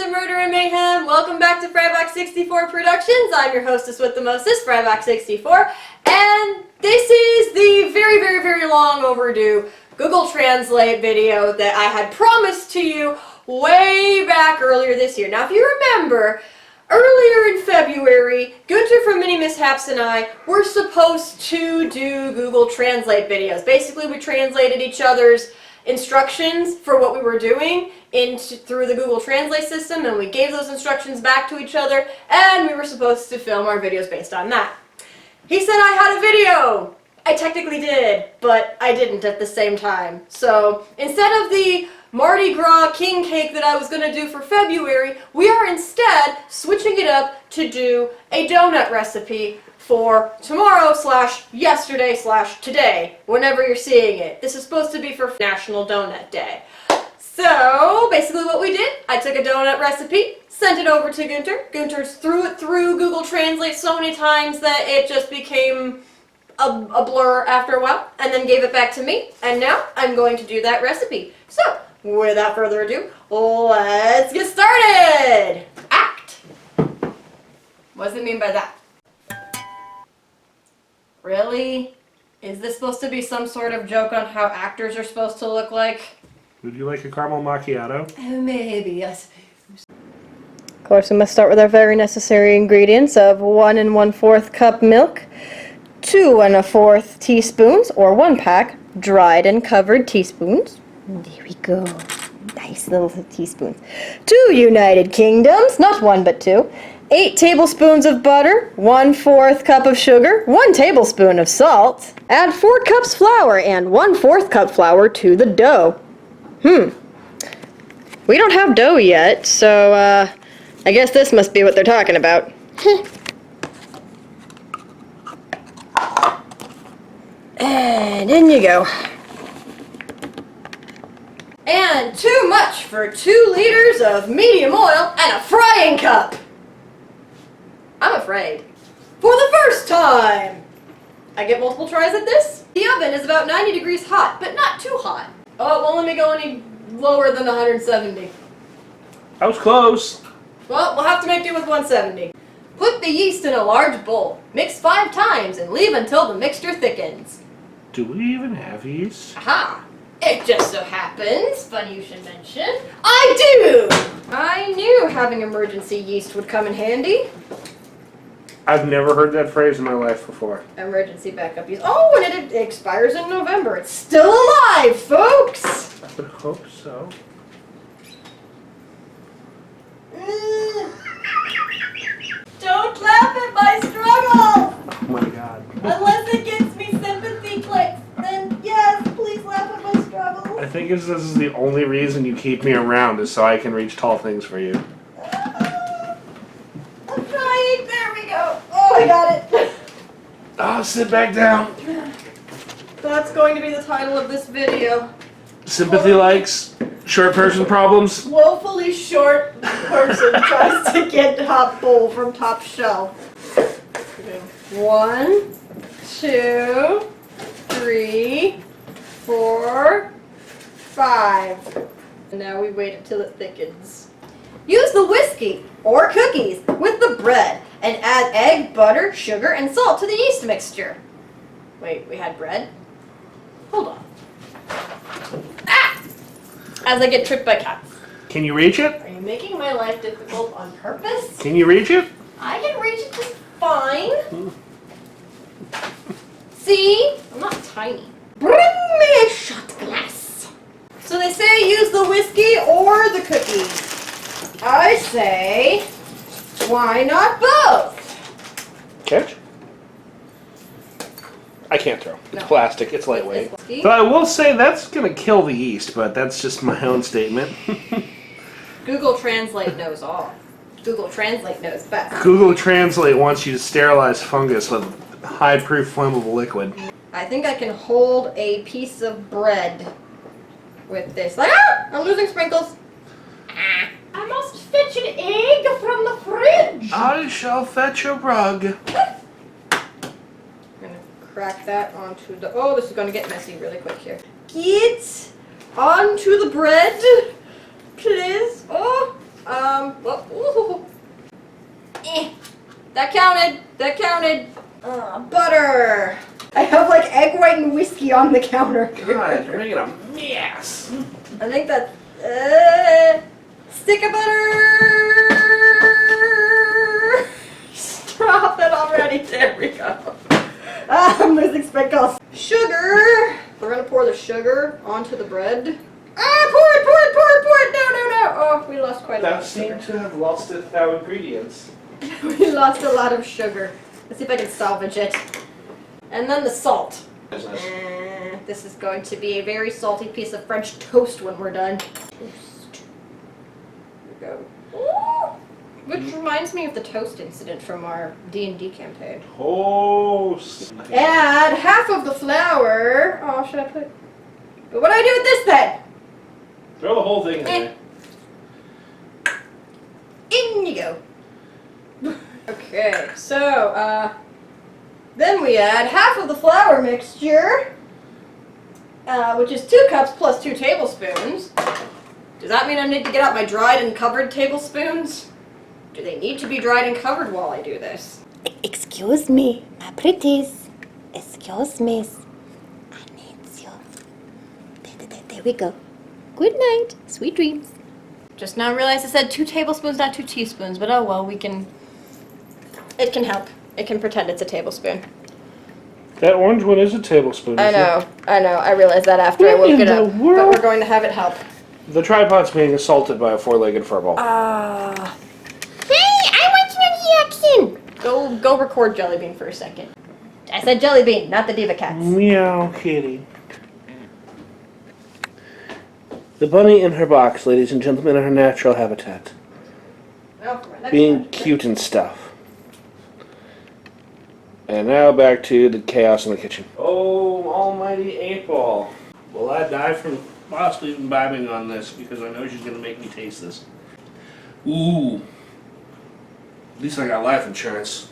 of murder and mayhem. Welcome back to Frybox64 Productions. I'm your hostess with the mostest, Frybox64, and this is the very long overdue Google Translate video that I had promised to you way back earlier this year. Now, if you remember, earlier in February, Gunter from Mini Mishaps and I were supposed to do Google Translate videos. Basically, we translated each other's instructions for what we were doing through the Google Translate system, and we gave those instructions back to each other, and we were supposed to film our videos based on that. He said I had a video! I technically did, but I didn't at the same time. So instead of the Mardi Gras king cake that I was going to do for February, we are instead switching it up to do a donut recipe for tomorrow/yesterday/today, whenever you're seeing it. This is supposed to be for National Donut Day. So basically what we did, I took a donut recipe, sent it over to Gunter. Gunter threw it through Google Translate so many times that it just became a blur after a while, and then gave it back to me, and now I'm going to do that recipe. So without further ado, let's get started! Act! What does it mean by that? Really? Is this supposed to be some sort of joke on how actors are supposed to look like? Would you like a caramel macchiato? Maybe, yes. Of course, we must start with our very necessary ingredients of 1 1/4 cup milk, 2 1/4 teaspoons, or 1 pack, dried and covered teaspoons. There we go. Nice little teaspoons. 2 United Kingdoms, not 1 but 2. 8 tablespoons of butter, 1/4 cup of sugar, 1 tablespoon of salt. Add 4 cups flour and 1/4 cup flour to the dough. We don't have dough yet, so I guess this must be what they're talking about. And in you go. And too much for 2 liters of medium oil and a frying cup. I'm afraid. For the first time! I get multiple tries at this. The oven is about 90 degrees hot, but not too hot. Oh, it won't let me go any lower than 170. I was close. Well, we'll have to make do with 170. Put the yeast in a large bowl. Mix 5 times and leave until the mixture thickens. Do we even have yeast? Aha! It just so happens, funny you should mention, I do! I knew having emergency yeast would come in handy. I've never heard that phrase in my life before. Emergency backup yeast. Oh, and it expires in November. It's still alive, folks! I would hope so. Don't laugh at my struggle! Oh my god. Unless it gets me sympathy clicks, then yes, please laugh at my struggle. I think this is the only reason you keep me around is so I can reach tall things for you. I'm trying. There we go. Oh, I got it. Oh, sit back down. That's going to be the title of this video. Sympathy likes short person problems. Woefully short person tries to get top bowl from top shelf. 1, 2, 3, 4, 5. And now we wait until it thickens. Use the whiskey or cookies with the bread and add egg, butter, sugar, and salt to the yeast mixture. Wait, we had bread? Hold on. Ah! As I get tripped by cats. Can you reach it? Are you making my life difficult on purpose? Can you reach it? I can reach it just fine. See? I'm not tiny. Bring me a shot glass. So they say use the whiskey or the cookies. I say, why not both? Catch? I can't throw. It's No. plastic. It's lightweight. It's But I will say that's going to kill the yeast, but that's just my own statement. Google Translate knows all. Google Translate knows best. Google Translate wants you to sterilize fungus with high-proof flammable liquid. I think I can hold a piece of bread with this. Like, ah! I'm losing sprinkles. Ah. I must fetch an egg from the fridge. I shall fetch a rug. I'm gonna crack that onto the. Oh, this is gonna get messy really quick here. Get onto the bread, please. Oh, Whoa. That counted. That counted. Butter. I have like egg white and whiskey on the counter. God, you're making a mess. I think that's stick of butter. Stop it already. There we go. I'm losing speckles. Sugar. We're gonna pour the sugar onto the bread. Pour it. No. Oh, we lost quite a lot That of sugar. seemed to have lost its our ingredients. We lost a lot of sugar. Let's see if I can salvage it. And then the salt. This is going to be a very salty piece of French toast when we're done. Toast. Here we go. Ooh. Which reminds me of the toast incident from our D&D campaign. Toast. Add half of the flour. Oh, should I put... But what do I do with this then? Throw the whole thing in there. In you go. Okay, so, then we add half of the flour mixture, which is 2 cups plus 2 tablespoons. Does that mean I need to get out my dried and covered tablespoons? Do they need to be dried and covered while I do this? Excuse me, my pretties. Excuse me. I need you. There we go. Good night. Sweet dreams. Just now realized I said 2 tablespoons, not 2 teaspoons, but oh well, it can help. It can pretend it's a tablespoon. That orange one is a tablespoon. I know. I realized that after I woke it up. But we're going to have it help. The tripod's being assaulted by a 4-legged furball. Hey, I want some reaction. Go record Jellybean for a second. I said Jellybean, not the Diva Cats. Meow, kitty. The bunny in her box, ladies and gentlemen, in her natural habitat. Being cute and stuff. And now back to the chaos in the kitchen. Oh, almighty 8-ball. Will I die from possibly imbibing on this? Because I know she's going to make me taste this. Ooh. At least I got life insurance.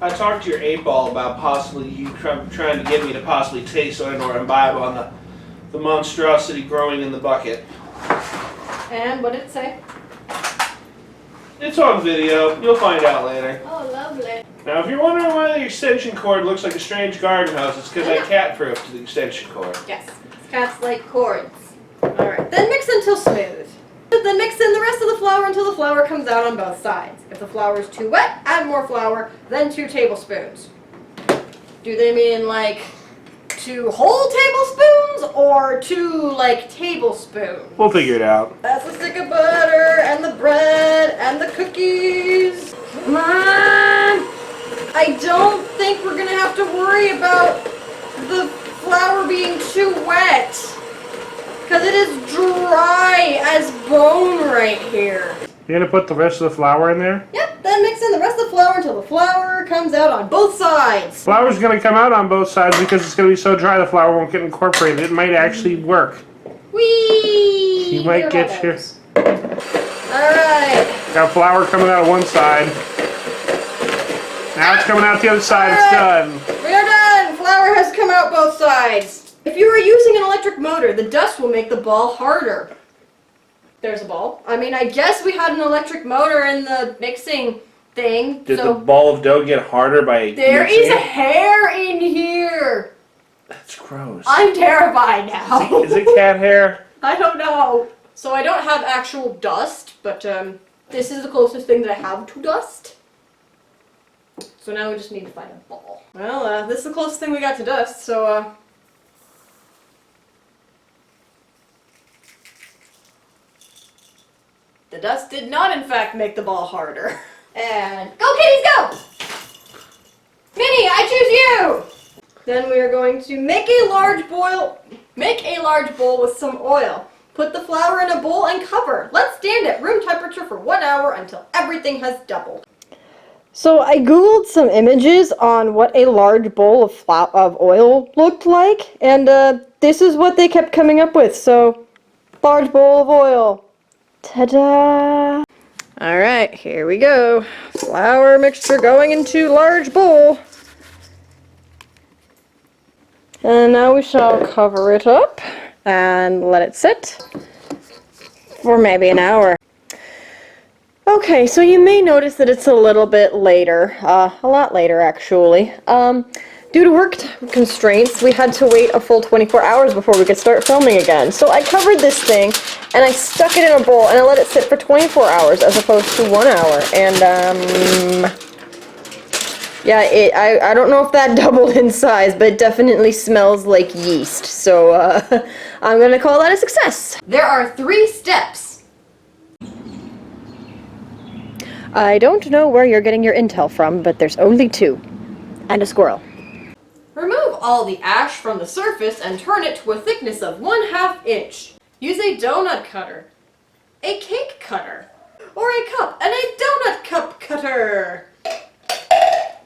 I talked to your 8-ball about possibly you trying to get me to possibly taste or imbibe on the monstrosity growing in the bucket. And what did it say? It's on video. You'll find out later. Oh, lovely. Now, if you're wondering why the extension cord looks like a strange garden hose, it's because I cat-proofed the extension cord. Yes. Cats like cords. Alright. Then mix until smooth. Then mix in the rest of the flour until the flour comes out on both sides. If the flour is too wet, add more flour, then 2 tablespoons. Do they mean like 2 whole tablespoons or 2 like tablespoons? We'll figure it out. That's the stick of butter and the bread and the cookies. Come on! I don't think we're gonna have to worry about the flour being too wet. Because it is dry as bone right here. You're gonna put the rest of the flour in there? Yep, then mix in the rest of the flour until the flour comes out on both sides. Flour's gonna come out on both sides because it's gonna be so dry the flour won't get incorporated. It might actually work. Whee! You might get your... Alright. Got flour coming out of one side. Now it's coming out the other side. It's done. We are done. Flour has come out both sides. If you are using an electric motor, the dust will make the ball harder. There's a ball. I mean, I guess we had an electric motor in the mixing thing. Did the ball of dough get harder by There mixing is it? hair in here. That's gross. I'm terrified now. Is it cat hair? I don't know. So I don't have actual dust, but this is the closest thing that I have to dust. So now we just need to find a ball. Well, this is the closest thing we got to dust, so the dust did not, in fact, make the ball harder. And go, kitties, go! Minnie, I choose you! Then we are going to make a large bowl with some oil. Put the flour in a bowl and cover. Let's stand at room temperature for 1 hour until everything has doubled. So I googled some images on what a large bowl of oil looked like, and this is what they kept coming up with. So, large bowl of oil. Ta-da! Alright, here we go. Flour mixture going into large bowl. And now we shall cover it up and let it sit for maybe an hour. Okay, so you may notice that it's a little bit later, a lot later actually. Due to work constraints, we had to wait a full 24 hours before we could start filming again. So I covered this thing, and I stuck it in a bowl, and I let it sit for 24 hours as opposed to 1 hour. And, yeah, I don't know if that doubled in size, but it definitely smells like yeast. So, I'm gonna call that a success. There are 3 steps. I don't know where you're getting your intel from, but there's only 2. And a squirrel. Remove all the ash from the surface and turn it to a thickness of 1/2 inch. Use a donut cutter, a cake cutter, or a cup and a donut cup cutter.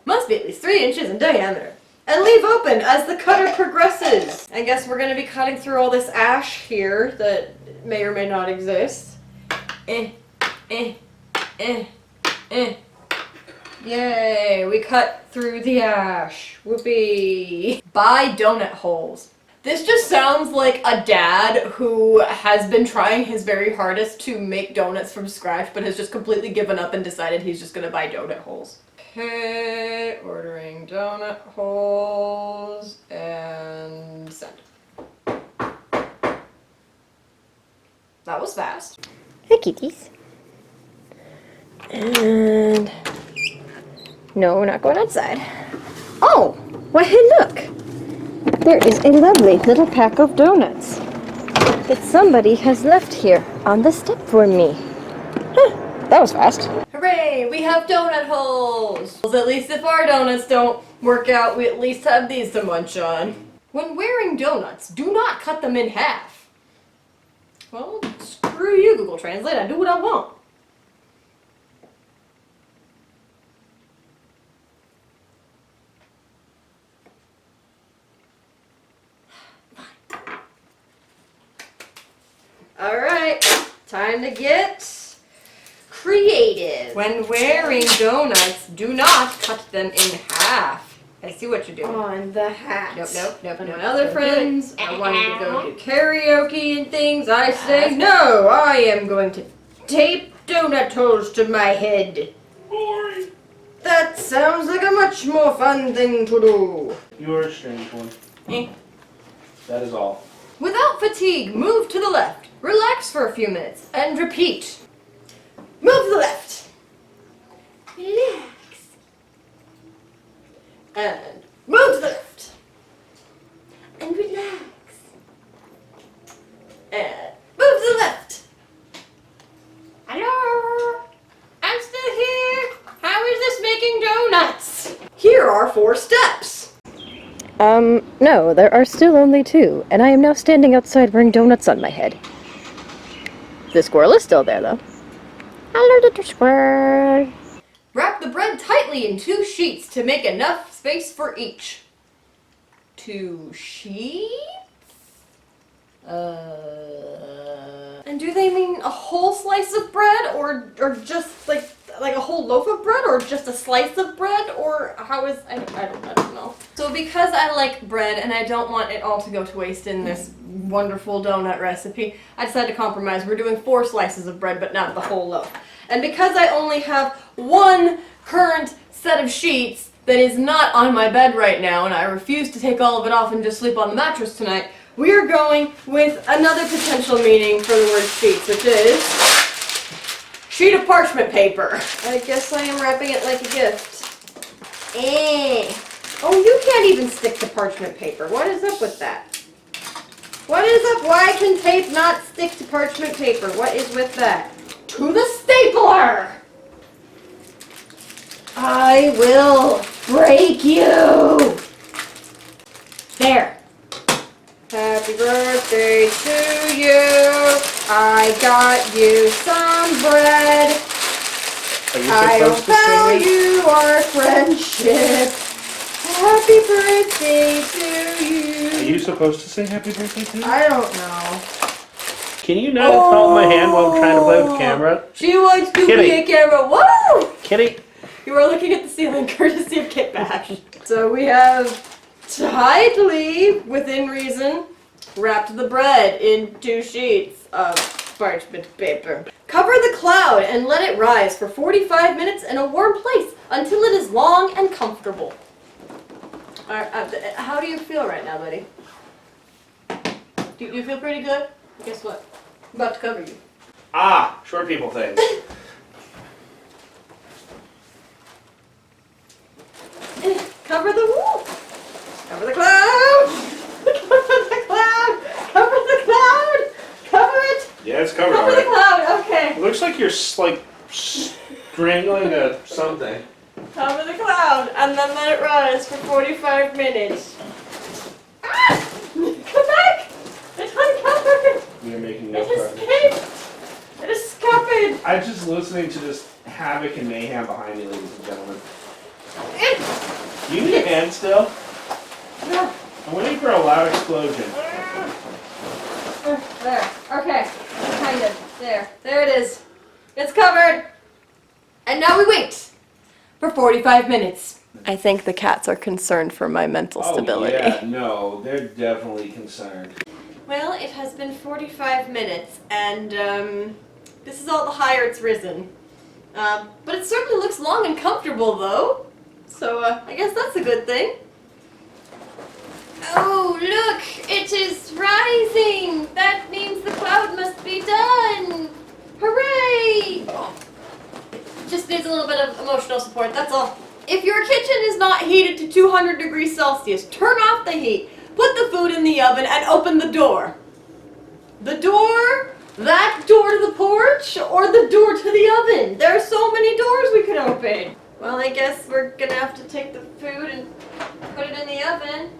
Must be at least 3 inches in diameter. And leave open as the cutter progresses. I guess we're going to be cutting through all this ash here that may or may not exist. Yay, we cut through the ash. Whoopee. Buy donut holes. This just sounds like a dad who has been trying his very hardest to make donuts from scratch, but has just completely given up and decided he's just gonna buy donut holes. Okay, ordering donut holes and send. That was fast. Hi, kitties. And no, we're not going outside. Oh, why, hey, look. There is a lovely little pack of donuts that somebody has left here on the step for me. Huh, that was fast. Hooray, we have donut holes! At least if our donuts don't work out, we at least have these to munch on. When wearing donuts, do not cut them in half. Well, screw you, Google Translate, I do what I want. Alright, time to get creative. When wearing donuts, do not cut them in half. I see what you're doing. On the hat. Nope. My other friends are wanting to go do karaoke and things. I say, no, I am going to tape donut holes to my head. Boring. That sounds like a much more fun thing to do. You're a strange one. That is all. Without fatigue, move to the left. Relax for a few minutes and repeat. Move to the left. Relax. And move to the left. And relax. And move to the left. Hello? I'm still here. How is this making donuts? Here are 4 steps. No, there are still only 2, and I am now standing outside wearing donuts on my head. The squirrel is still there, though. Hello, little squirrel. Wrap the bread tightly in 2 sheets to make enough space for each. 2 sheets? And do they mean a whole slice of bread, or just like a whole loaf of bread, or just a slice of bread, or how is, I don't know. So because I like bread and I don't want it all to go to waste in this wonderful donut recipe, I decided to compromise. We're doing 4 slices of bread, but not the whole loaf. And because I only have 1 current set of sheets that is not on my bed right now, and I refuse to take all of it off and just sleep on the mattress tonight, we are going with another potential meaning for the word sheets, which is sheet of parchment paper. I guess I am wrapping it like a gift. Oh, you can't even stick to parchment paper. What is up with that? What is up? Why can tape not stick to parchment paper? What is with that? To the stapler! I will break you! There. Happy birthday to you. I got you some bread. I'll value our friendship. Happy birthday to you. Are you supposed to say happy birthday to me? I don't know. Can you not hold my hand while I'm trying to play with the camera? She wants to Kitty. be a camera. Whoa! Kitty. You are looking at the ceiling courtesy of Kit Bash. So we have tightly, within reason, wrapped the bread in 2 sheets of parchment paper. Cover the cloud and and let it rise for 45 minutes in a warm place until it is long and comfortable. How do you feel right now, buddy? Do you feel pretty good? Guess what? I'm about to cover you. Ah, short people things. Cover the wall. Cover the cloud. Cover the cloud. Cover the cloud. Cover it. Yeah, it's covered Cover the already. cloud. Okay. It looks like you're like strangling a something. Cover the cloud and then let it rise for 45 minutes. Ah! Come back! It's uncovered! You're making no It progress. escaped! It escaped! I'm just listening to this havoc and mayhem behind me, ladies and gentlemen. You need a hand still? No. I'm waiting for a loud explosion. There. Okay. Kind of. There. There it is. It's covered. And now we wait for 45 minutes. I think the cats are concerned for my mental stability. Oh, yeah, no, they're definitely concerned. Well, it has been 45 minutes, and this is all the higher it's risen. But it certainly looks long and comfortable, though. So I guess that's a good thing. Oh, look! It is rising! That means the cloud must be done! Hooray! It just needs a little bit of emotional support, that's all. If your kitchen is not heated to 200 degrees Celsius, turn off the heat, put the food in the oven, and open the door. The door, that door to the porch, or the door to the oven. There are so many doors we can open. Well, I guess we're gonna have to take the food and put it in the oven.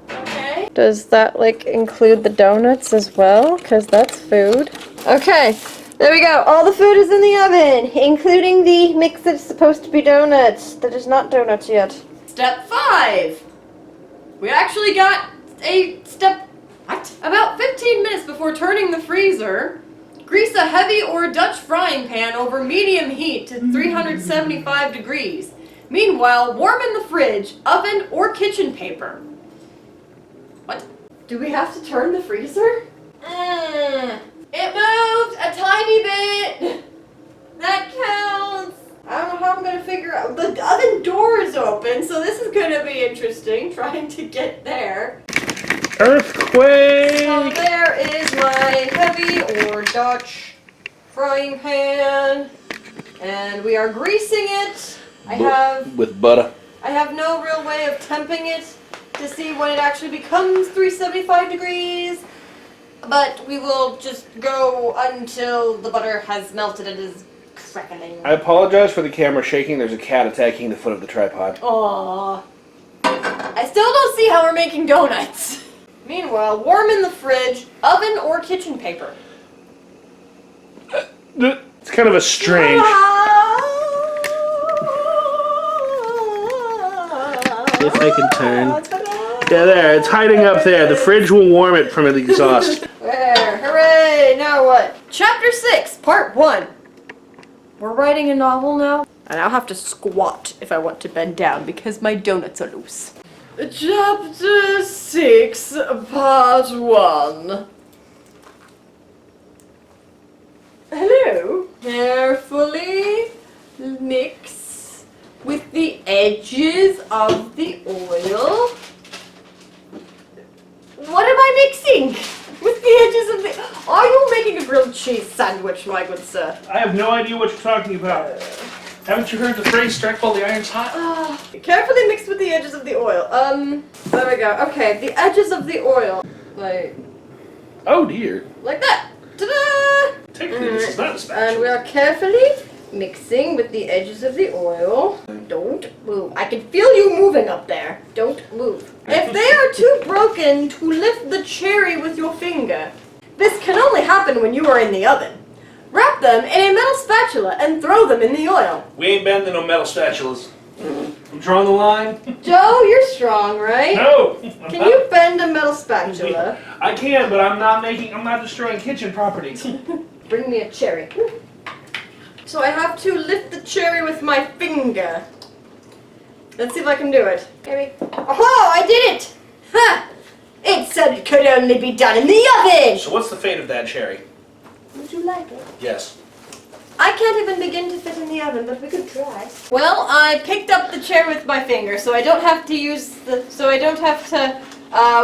Okay. Does that like include the donuts as well? Because that's food. Okay, there we go. All the food is in the oven, including the mix that's supposed to be donuts. That is not donuts yet. Step 5. We actually got a step, what? About 15 minutes before turning the freezer, grease a heavy or Dutch frying pan over medium heat to 375 degrees. Meanwhile, warm in the fridge, oven, or kitchen paper. What? Do we have to turn the freezer? It moved a tiny bit. That counts. I don't know how I'm gonna figure out. The oven door is open, so this is gonna be interesting, trying to get there. Earthquake! So there is my heavy or Dutch frying pan, and we are greasing it. With butter. I have no real way of temping it to see when it actually becomes 375 degrees, but we will just go until the butter has melted and is crackling. I apologize for the camera shaking. There's a cat attacking the foot of the tripod. Aww. I still don't see how we're making donuts. Meanwhile, warm in the fridge, oven or kitchen paper. It's kind of a strange. If I can turn. Yeah, there. It's hiding up there. The fridge will warm it from the exhaust. There. Hooray! Now what? Chapter 6, Part 1. We're writing a novel now. And I'll have to squat if I want to bend down because my donuts are loose. Chapter 6, Part 1. Hello. Carefully mix with the edges of the oil. What am I mixing? With the edges of the... Are you making a grilled cheese sandwich, my good sir? I have no idea what you're talking about. Haven't you heard the phrase, strike while the iron's hot? Carefully mixed with the edges of the oil. There we go. Okay, the edges of the oil. Like Oh dear. that. Ta-da! Technically, this is not a And spatula. we are carefully mixing with the edges of the oil. Don't move. I can feel you moving up there. Don't move. If they are too broken to lift the cherry with your finger, this can only happen when you are in the oven. Wrap them in a metal spatula and throw them in the oil. We ain't bending no metal spatulas. I'm drawing the line. Joe, you're strong, right? No. Can you bend a metal spatula? I can, but I'm not destroying kitchen property. Bring me a cherry. So I have to lift the cherry with my finger. Let's see if I can do it. Oh, I did it! Ha! It said it could only be done in the oven! So what's the fate of that cherry? Would you like it? Yes. I I can't even begin to fit in the oven, but we could try. Well, I picked up the chair with my finger, so I don't have to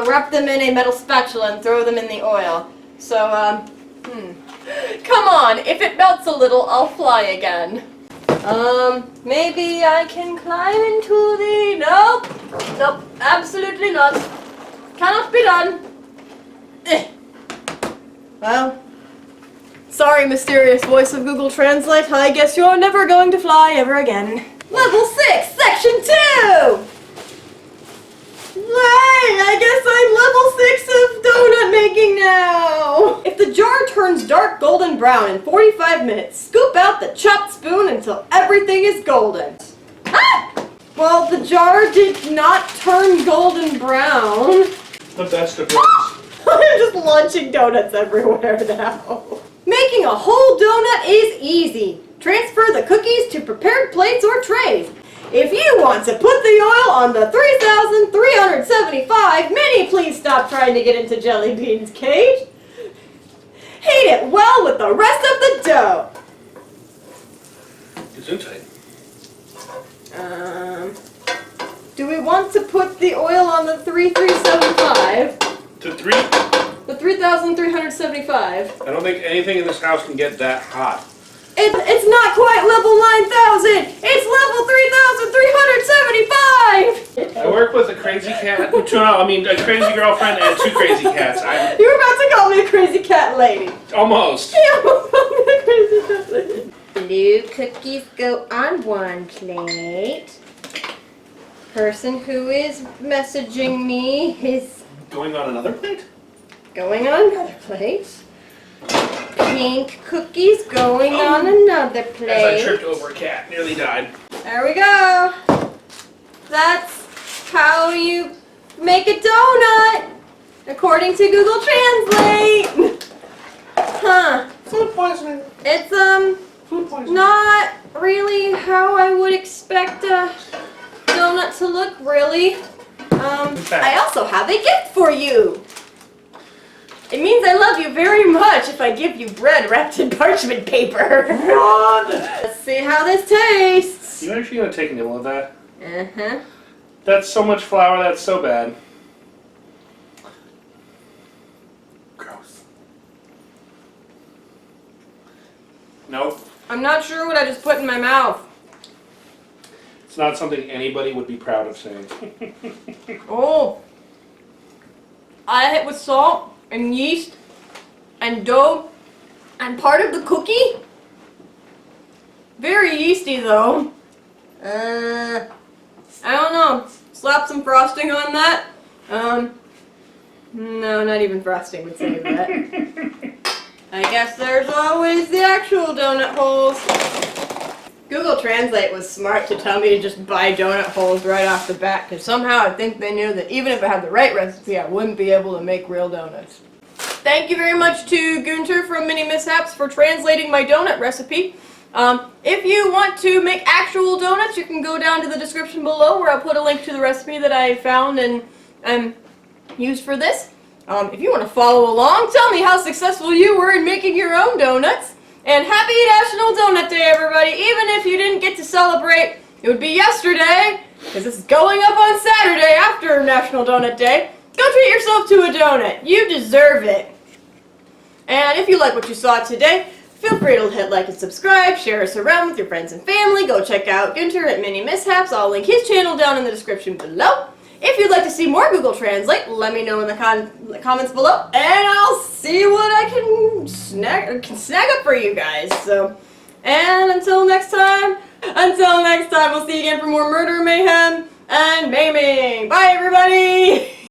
wrap them in a metal spatula and throw them in the oil. So, come on, if it melts a little, I'll fly again. Maybe I can climb into the... Nope, absolutely not. Cannot be done. Well, sorry, mysterious voice of Google Translate, I guess you're never going to fly ever again. Level 6, Section 2! Right, I guess I'm level 6 of donut making now! If the jar turns dark golden brown in 45 minutes, scoop out the chopped spoon until everything is golden. Ah! Well, the jar did not turn golden brown. The best of friends. I'm just launching donuts everywhere now. Making a whole donut is easy. Transfer the cookies to prepared plates or trays. If you want to put the oil on the 3,375, Minnie, please stop trying to get into Jelly Bean's cage. Heat it well with the rest of the dough. Gesundheit. Do we want to put the oil on the 3,375? To 3? The 3,375. I don't think anything in this house can get that hot. It's not quite level 9,000. It's level 3,375. I work with a crazy cat. A crazy girlfriend and 2 crazy cats. You were about to call me a crazy cat lady. Almost. You almost called me a crazy cat lady. Blue cookies go on one plate. Person who is messaging me is Going on another plate? going on another plate. Pink cookies going on another plate. As I tripped over a cat, nearly died. There we go. That's how you make a donut, according to Google Translate. Huh. Food poisoning. It's Food poisoning. not really how I would expect a donut to look, really. I also have a gift for you. It means I love you very much if I give you bread wrapped in parchment paper. Run! Let's see how this tastes. You actually gonna take a nibble of that? Uh-huh. That's so much flour, that's so bad. Gross. Nope. I'm not sure what I just put in my mouth. It's not something anybody would be proud of saying. Oh. I hit with salt and yeast and dough and part of the cookie. Very yeasty though. I don't know. Slap some frosting on that. No, not even frosting would save that. I guess there's always the actual donut holes. Google Translate was smart to tell me to just buy donut holes right off the bat, because somehow I think they knew that even if I had the right recipe, I wouldn't be able to make real donuts. Thank you very much to Gunter from Mini Mishaps for translating my donut recipe. If you want to make actual donuts, you can go down to the description below where I'll put a link to the recipe that I found and used for this. If you want to follow along, tell me how successful you were in making your own donuts. And happy National Donut Day, everybody! Even if you didn't get to celebrate, it would be yesterday, because this is going up on Saturday after National Donut Day. Go treat yourself to a donut. You deserve it. And if you like what you saw today, feel free to hit like and subscribe, share us around with your friends and family. Go check out Gunter at Mini Mishaps. I'll link his channel down in the description below. If you'd like to see more Google Translate, let me know in the comments below, and I'll see what I can snag up for you guys. So, and until next time, we'll see you again for more murder, mayhem, and maiming. Bye, everybody!